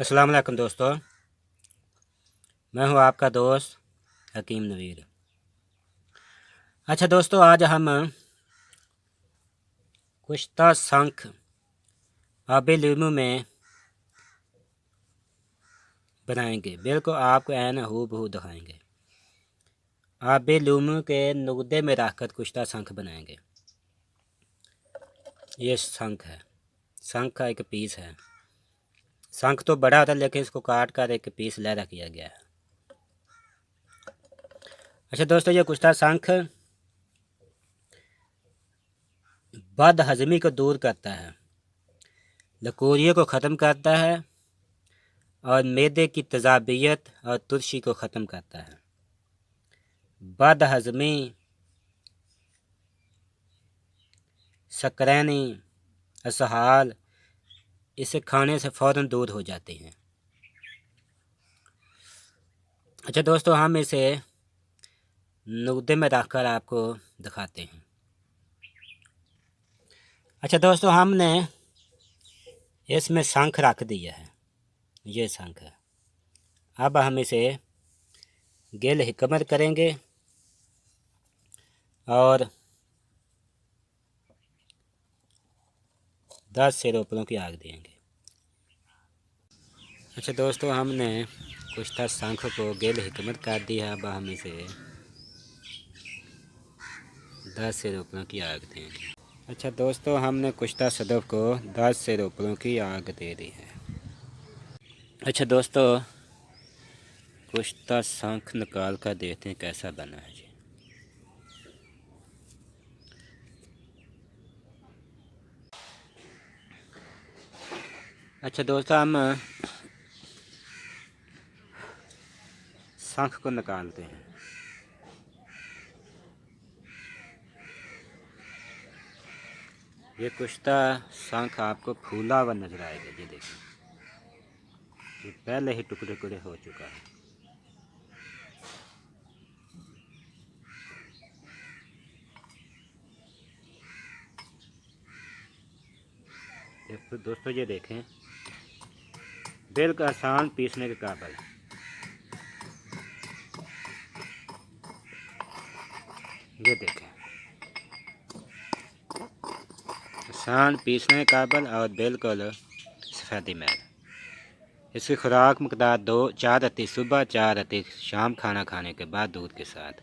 अस्सलाम वालेकुम दोस्तों, मैं हूं आपका दोस्त हकीम नवीर। अच्छा दोस्तों, आज हम कुश्ता शंख आबे लीमू में बनाएंगे। बिल्कुल आपको ऐन हूबहू दिखाएंगे। आबे लीमू के नुगदे में रखकर कुश्ता शंख बनाएंगे। ये शंख है, शंख का एक पीस है। शंख तो बड़ा होता है लेकिन इसको काट कर एक पीस लहरा किया गया है। अच्छा दोस्तों, ये कुश्ता शंख बद हजमी को दूर करता है, लकूरियों को ख़त्म करता है और मैदे की तेज़ाबियत और तुरशी को ख़त्म करता है। बद हजमी, शकरैनी, असहाल इसे खाने से फ़ौरन दूर हो जाते हैं। अच्छा दोस्तों, हम इसे नुक्ते में रखकर आपको दिखाते हैं। अच्छा दोस्तों, हमने इसमें शंख रख दिया है। ये शंख है। अब हम इसे गिल हिकमत करेंगे और 10 से रोपड़ों की आग देंगे। अच्छा दोस्तों, हमने कुश्ता शंख को गिल हिकमत कर दी है। अब हम इसे 10 से रोपड़ों की आग देंगे। अच्छा दोस्तों, हमने कुश्ता सदफ को 10 से रोपड़ों की आग दे दी है। अच्छा दोस्तों, कुश्ता शंख निकाल कर देखते हैं कैसा बना है जी। अच्छा दोस्तों, हम शंख को निकालते हैं। ये कुश्ता शंख आपको फूला हुआ नजर आएगा। ये देखिए, ये पहले ही टुकड़े टुकड़े हो चुका है। तो दोस्तों ये देखें, बिल्कुल आसान पीसने के काबिल। ये देखें, आसान पीसने के काबिल और बिल्कुल सफ़ेदी मैल। इसकी खुराक मकदार 4 रत्ती सुबह, 4 रत्ती शाम खाना खाने के बाद दूध के साथ।